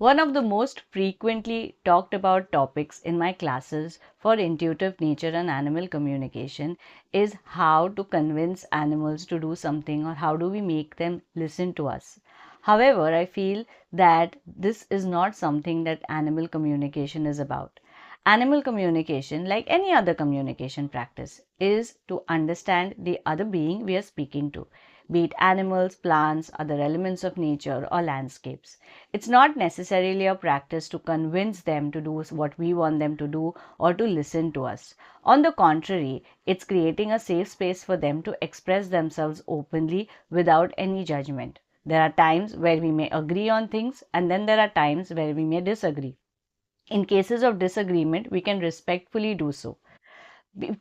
One of the most frequently talked about topics in my classes for intuitive nature and animal communication is how to convince animals to do something or how do we make them listen to us. However, I feel that this is not something that animal communication is about. Animal communication, like any other communication practice, is to understand the other being we are speaking to, be it animals, plants, other elements of nature, or landscapes. It's not necessarily a practice to convince them to do what we want them to do or to listen to us. On the contrary, it's creating a safe space for them to express themselves openly without any judgment. There are times where we may agree on things, and then there are times where we may disagree. In cases of disagreement, we can respectfully do so.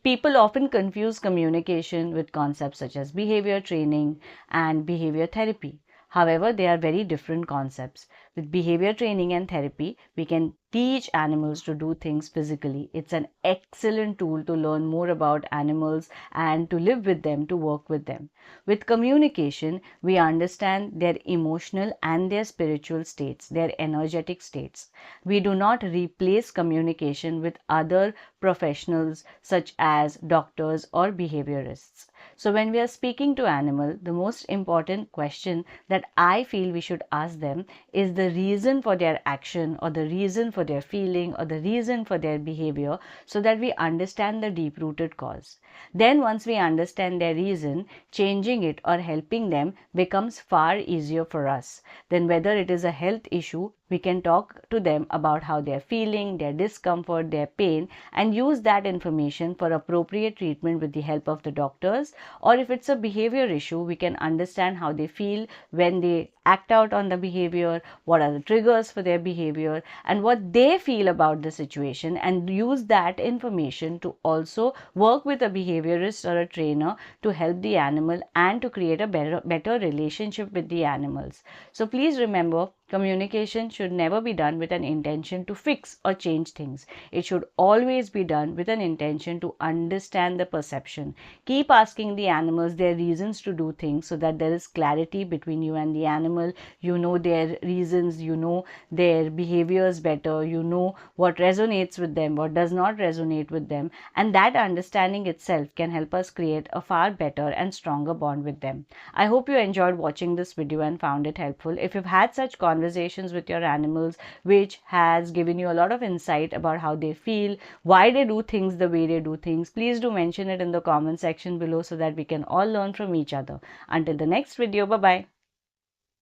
People often confuse communication with concepts such as behavior training and behavior therapy. However, they are very different concepts. With behavior training and therapy, we can teach animals to do things physically. It's an excellent tool to learn more about animals and to live with them, to work with them. With communication, we understand their emotional and their spiritual states, their energetic states. We do not replace communication with other professionals such as doctors or behaviorists. So when we are speaking to animal, the most important question that I feel we should ask them is the reason for their action or the reason for their feeling or the reason for their behavior, so that we understand the deep-rooted cause. Then once we understand their reason, changing it or helping them becomes far easier for us. Then whether it is a health issue, we can talk to them about how they are feeling, their discomfort, their pain, and use that information for appropriate treatment with the help of the doctors. Or if it's a behavior issue, we can understand how they feel when they act out on the behavior, what are the triggers for their behavior, and what they feel about the situation, and use that information to also work with a behaviorist or a trainer to help the animal and to create a better relationship with the animals. So please remember, communication should never be done with an intention to fix or change things. It should always be done with an intention to understand the perception. Keep asking the animals their reasons to do things so that there is clarity between you and the animal. You know their reasons, you know their behaviors better, you know what resonates with them, what does not resonate with them, and that understanding itself can help us create a far better and stronger bond with them. I hope you enjoyed watching this video and found it helpful. If you've had such conversations with your animals which has given you a lot of insight about how they feel, why they do things the way they do things, please do mention it in the comment section below so that we can all learn from each other. Until the next video, bye bye.